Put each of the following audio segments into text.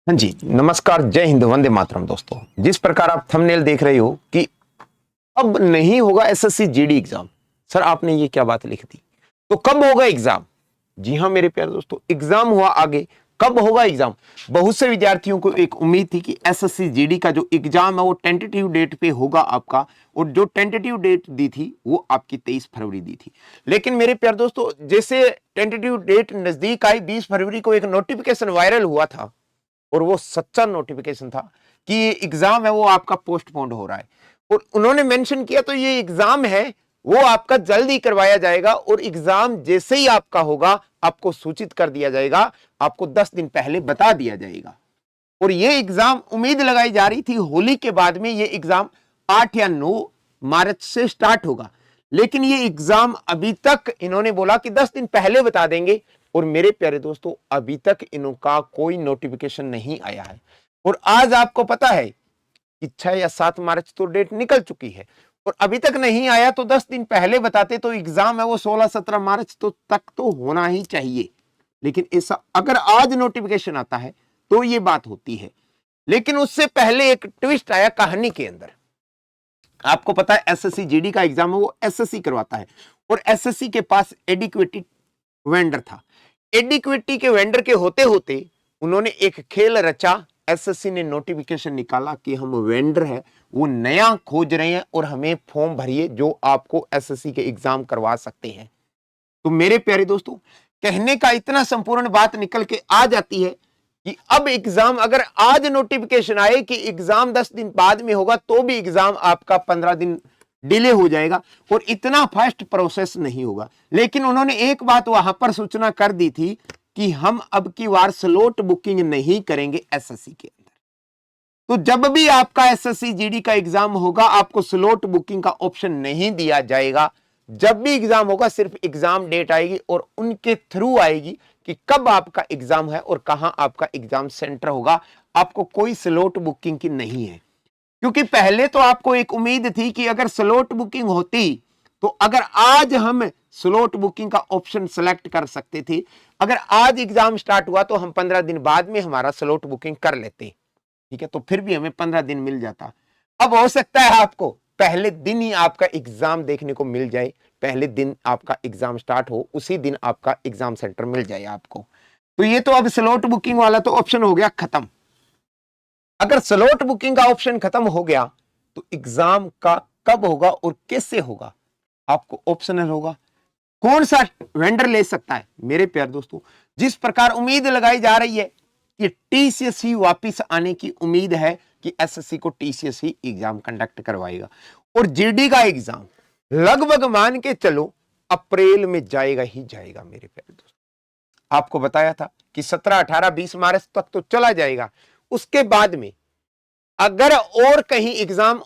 हाँ जी, नमस्कार, जय हिंद, वंदे मातरम। दोस्तों, जिस प्रकार आप थंबनेल देख रहे हो कि अब नहीं होगा एसएससी जीडी एग्जाम। सर, आपने ये क्या बात लिख दी? तो कब होगा एग्जाम? जी हाँ मेरे प्यारे दोस्तों, एग्जाम हुआ आगे। कब होगा एग्जाम? बहुत से विद्यार्थियों को एक उम्मीद थी कि एसएससी जीडी का जो एग्जाम है वो टेंटेटिव डेट पे होगा आपका, और जो टेंटेटिव डेट दी थी वो आपकी 23 फरवरी दी थी। लेकिन मेरे प्यारे दोस्तों, जैसे टेंटेटिव डेट नजदीक आई, 20 फरवरी को एक नोटिफिकेशन वायरल हुआ था, और वो सच्चा नोटिफिकेशन था कि ये एग्जाम है वो आपका पोस्टपोन्ड हो रहा है। और उन्होंने मेंशन किया तो ये एग्जाम है वो आपका जल्द ही करवाया जाएगा, और एग्जाम जैसे ही आपका होगा आपको सूचित कर दिया जाएगा, आपको 10 दिन पहले बता दिया जाएगा। और ये एग्जाम उम्मीद लगाई जा रही थी होली के बाद में ये एग्जाम 8 या 9 मार्च से स्टार्ट होगा। लेकिन ये एग्जाम अभी तक इन्होंने बोला कि 10 दिन पहले बता देंगे। और मेरे प्यारे दोस्तों, अभी तक इनका कोई नोटिफिकेशन नहीं आया है। और आज आपको पता है कि 6 या 7 मार्च तो डेट निकल चुकी है, और अभी तक नहीं आया। तो 10 दिन पहले बताते तो एग्जाम है वो 16-17 मार्च तक तो होना ही चाहिए। लेकिन ऐसा अगर आज नोटिफिकेशन आता है तो ये बात होती है। लेकिन उससे पहले एक ट्विस्ट आया कहानी के अंदर। आपको पता है एसएससी जीडी का एग्जाम है वो एसएससी करवाता है, और एसएससी के पास एडिक्विटी वेंडर था। एडिक्विटी के वेंडर के होते होते उन्होंने एक खेल रचा। एसएससी ने नोटिफिकेशन निकाला कि हम वेंडर है वो नया खोज रहे हैं, और हमें फॉर्म भरिए जो आपको एसएससी के एग्जाम करवा सकते हैं। तो मेरे प्यारे दोस्तों, कहने का इतना संपूर्ण बात निकल के आ जाती है कि अब एग्जाम अगर आज नोटिफिकेशन आए कि एग्जाम 10 दिन बाद में होगा, तो भी एग्जाम आपका 15 दिन डिले हो जाएगा, और इतना फास्ट प्रोसेस नहीं होगा। लेकिन उन्होंने एक बात वहां पर सूचना कर दी थी कि हम अब की बार स्लॉट बुकिंग नहीं करेंगे एसएससी के अंदर। तो जब भी आपका एसएससी जीडी का एग्जाम होगा आपको स्लॉट बुकिंग का ऑप्शन नहीं दिया जाएगा। जब भी एग्जाम होगा सिर्फ एग्जाम डेट आएगी, और उनके थ्रू आएगी कि कब आपका एग्जाम है और कहां आपका एग्जाम सेंटर होगा। आपको कोई स्लॉट बुकिंग की नहीं है, क्योंकि पहले तो आपको एक उम्मीद थी कि अगर स्लॉट बुकिंग होती तो अगर आज हम स्लॉट बुकिंग का ऑप्शन सेलेक्ट कर सकते थे। अगर आज एग्जाम स्टार्ट हुआ तो हम 15 दिन बाद में हमारा स्लॉट बुकिंग कर लेते, ठीक है, तो फिर भी हमें 15 दिन मिल जाता। अब हो सकता है आपको पहले दिन ही आपका एग्जाम देखने को मिल जाए, पहले दिन आपका एग्जाम स्टार्ट हो उसी दिन आपका एग्जाम सेंटर मिल जाए आपको। तो ये तो अब स्लॉट बुकिंग वाला तो ऑप्शन हो गया खत्म। अगर स्लॉट बुकिंग का ऑप्शन खत्म हो गया तो एग्जाम का कब होगा और कैसे होगा आपको ऑप्शनल होगा। कौन सा वेंडर ले सकता है? मेरे प्यारे दोस्तों, जिस प्रकार उम्मीद लगाई जा रही है कि टीसीएस ही वापिस आने की उम्मीद है कि एसएससी को टीसीएस ही एग्जाम कंडक्ट करवाएगा, और जीडी का एग्जाम लगभग मान के चलो अप्रैल में जाएगा ही जाएगा। मेरे प्यारे दोस्तों, आपको बताया था कि 17, 18, 20 मार्च तक तो चला जाएगा। उसके बाद में अगर और कहीं एग्जाम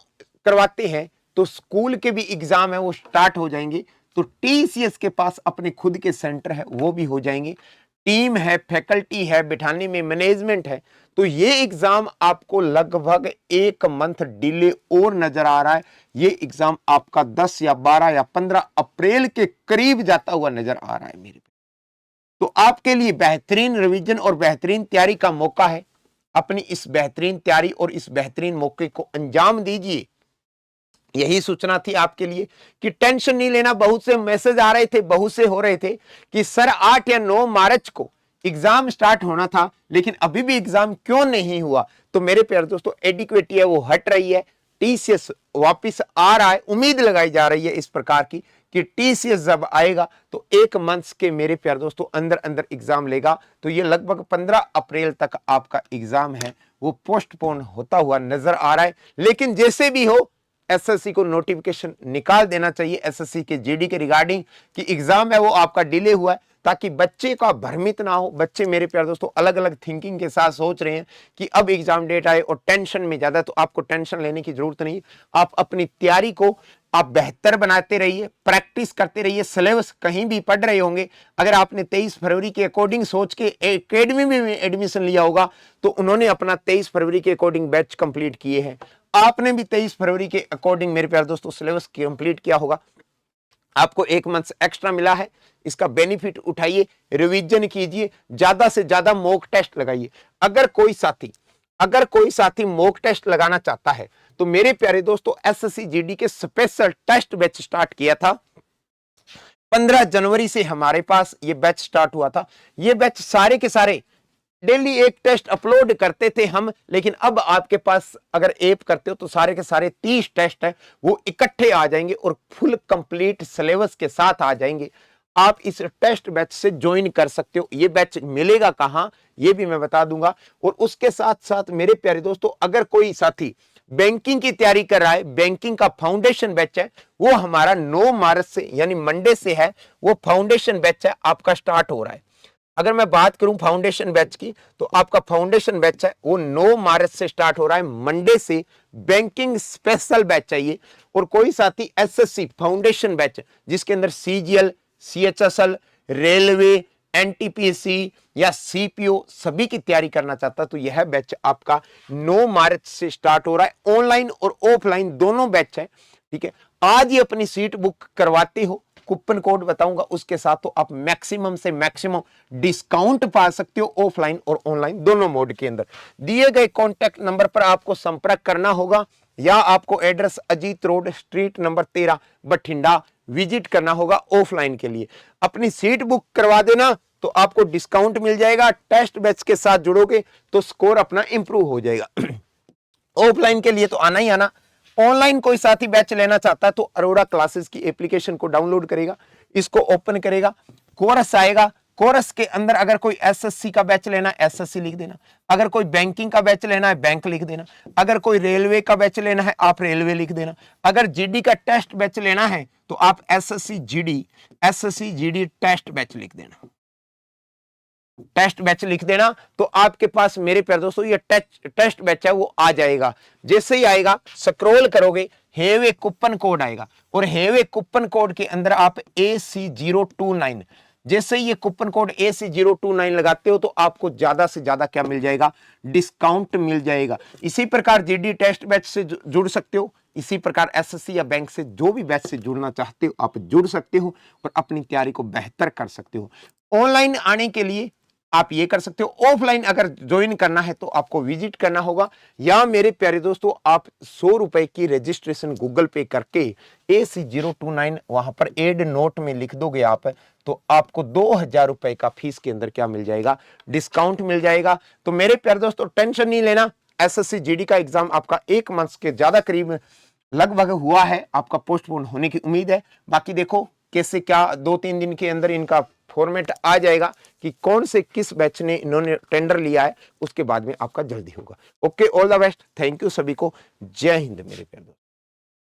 करवाते हैं तो स्कूल के भी एग्जाम है वो स्टार्ट हो जाएंगे, तो टीसीएस के पास अपने खुद के सेंटर है वो भी हो जाएंगे। टीम है, फैकल्टी है, बिठाने में मैनेजमेंट है। तो ये एग्जाम आपको लगभग 1 मंथ डिले और नजर आ रहा है। ये एग्जाम आपका 10 या 12 या 15 अप्रैल के करीब जाता हुआ नजर आ रहा है मेरे। तो आपके लिए बेहतरीन रिवीजन और बेहतरीन तैयारी का मौका है। अपनी इस बेहतरीन तैयारी और इस बेहतरीन मौके को अंजाम दीजिए। यही सूचना थी आपके लिए कि टेंशन नहीं लेना। बहुत से मैसेज आ रहे थे, बहुत से हो रहे थे कि सर 8 या 9 मार्च को एग्जाम स्टार्ट होना था लेकिन अभी भी एग्जाम क्यों नहीं हुआ। तो मेरे प्यारे दोस्तों, एडिक्वेटी है वो हट रही है, टीसीएस वापिस आ रहा है। उम्मीद लगाई जा रही है इस प्रकार की कि टीसीएस जब आएगा तो 1 मंथ के मेरे प्यारे दोस्तों अंदर अंदर एग्जाम लेगा। तो ये लगभग 15 अप्रैल तक आपका एग्जाम है वो पोस्टपोन होता हुआ नजर आ रहा है। लेकिन जैसे भी हो एसएससी को नोटिफिकेशन निकाल देना चाहिए एसएससी के जीडी के रिगार्डिंग कि एग्जाम है वो आपका डिले हुआ है, ताकि बच्चे का भ्रमित ना हो। बच्चे मेरे प्यारे दोस्तों अलग अलग थिंकिंग के साथ सोच रहे हैं कि अब एग्जाम डेट आए और टेंशन में ज्यादा। तो आपको टेंशन लेने की जरूरत नहीं। आप अपनी तैयारी को आप बेहतर बनाते रहिए, प्रैक्टिस करते रहिए। सिलेबस कहीं भी पढ़ रहे होंगे, अगर आपने 23 फरवरी के अकॉर्डिंग सोच के एकेडमी में एडमिशन लिया होगा तो उन्होंने अपना 23 फरवरी के अकॉर्डिंग बैच कंप्लीट किए हैं। आपने भी 23 फरवरी के अकॉर्डिंग मेरे प्यारे दोस्तों सिलेबस कंप्लीट किया होगा। आपको 1 मंथ एक्स्ट्रा मिला है, इसका बेनिफिट उठाइए, रिवीजन कीजिए, ज्यादा से ज्यादा मॉक टेस्ट लगाइए। अगर कोई साथी मॉक टेस्ट लगाना चाहता है तो मेरे प्यारे दोस्तों एसएससी जीडी के स्पेशल टेस्ट बैच स्टार्ट किया था 15 जनवरी से हमारे पास ये बैच स्टार्ट हुआ था। ये बैच सारे के सारे डेली एक टेस्ट अपलोड करते थे हम, लेकिन अब आपके पास अगर ऐप करते हो तो सारे के सारे 30 टेस्ट हैं वो इकट्ठे आ जाएंगे और फुल कंप्लीट सिलेबस के साथ आ जाएंगे। आप इस टेस्ट बैच से ज्वाइन कर सकते हो। ये बैच मिलेगा कहां ये भी मैं बता दूंगा। और उसके साथ साथ मेरे प्यारे दोस्तों अगर कोई साथी बैंकिंग की तैयारी कर रहा है, बैंकिंग का फाउंडेशन बैच है वो हमारा 9 मार्च से यानी मंडे से है, वो फाउंडेशन बैच है आपका स्टार्ट हो रहा है। अगर मैं बात करूं फाउंडेशन बैच की तो आपका फाउंडेशन बैच है वो 9 मार्च से स्टार्ट हो रहा है, मंडे से बैंकिंग स्पेशल बैच चाहिए। और कोई साथी एसएससी फाउंडेशन बैच जिसके अंदर सीजीएल, सीएचएसएल, रेलवे, एनटीपीसी या सीपीओ सभी की तैयारी करना चाहता तो यह बैच आपका 9 मार्च से स्टार्ट हो रहा है। ऑनलाइन और ऑफलाइन दोनों बैच है, ठीक है। आज ही अपनी सीट बुक करवाते हो, कूपन कोड बताऊंगा उसके साथ, तो आप मैक्सिमम से मैक्सिमम डिस्काउंट पा सकते हो ऑफलाइन और ऑनलाइन दोनों मोड के अंदर। दिए गए कॉन्टैक्ट नंबर पर आपको संपर्क करना होगा या आपको address Ajit road street number 13 Bathinda visit करना होगा ऑफलाइन के लिए। अपनी सीट बुक करवा देना तो आपको डिस्काउंट मिल जाएगा। टेस्ट बैच के साथ जुड़ोगे तो स्कोर अपना इंप्रूव हो जाएगा। ऑफलाइन के लिए तो आना ही आना। ऑनलाइन कोई साथी बैच लेना चाहता है तो अरोड़ा क्लासेस की एप्लीकेशन को डाउनलोड करेगा, इसको ओपन करेगा, कोर्स आएगा। कोर्स के अंदर अगर कोई एसएससी का बैच लेना है एसएससी लिख देना, अगर कोई बैंकिंग का बैच लेना है बैंक लिख देना, अगर कोई रेलवे का बैच लेना है आप रेलवे लिख देना, अगर जीडी का टेस्ट बैच लेना है तो आप एसएससी जीडी टेस्ट बैच लिख देना, टेस्ट बैच लिख देना। तो आपके पास मेरे प्यारे दोस्तों ये टेस्ट बैच है वो आ जाएगा। जैसे ही आएगा स्क्रॉल करोगे हैव ए कूपन कोड आएगा और हैव ए कूपन कोड के अंदर आप AC029, जैसे ये कूपन कोड AC029 लगाते हो तो आपको ज्यादा से ज्यादा क्या मिल जाएगा, डिस्काउंट मिल जाएगा। इसी प्रकार जीडी टेस्ट बैच से जुड़ सकते हो, इसी प्रकार एसएससी या बैंक से जो भी बैच से जुड़ना चाहते हो आप जुड़ सकते हो और अपनी तैयारी को बेहतर कर सकते हो। ऑनलाइन आने के लिए आप ये कर सकते हो। ऑफलाइन अगर ज्वाइन करना है तो आपको विजिट करना होगा, या मेरे प्यारे दोस्तों आप 100 रुपए की रजिस्ट्रेशन गूगल पे करके AC029 वहां पर एड नोट में लिख दोगे आप, तो आपको 2000 रुपए का फीस के अंदर क्या मिल जाएगा, डिस्काउंट मिल जाएगा। तो मेरे प्यारे दोस्तों टेंशन नहीं लेना, एसएससी जीडी का एग्जाम आपका 1 मंथ के ज्यादा करीब लगभग हुआ है, आपका पोस्टपोन होने की उम्मीद है। बाकी देखो कैसे क्या 2-3 दिन के अंदर इनका फॉर्मेट आ जाएगा कि कौन से किस बैच ने इन्होंने टेंडर लिया है, उसके बाद में आपका जल्दी होगा। Okay, all the best, thank you सभी को, जय हिंद मेरे प्यारे दोस्तों।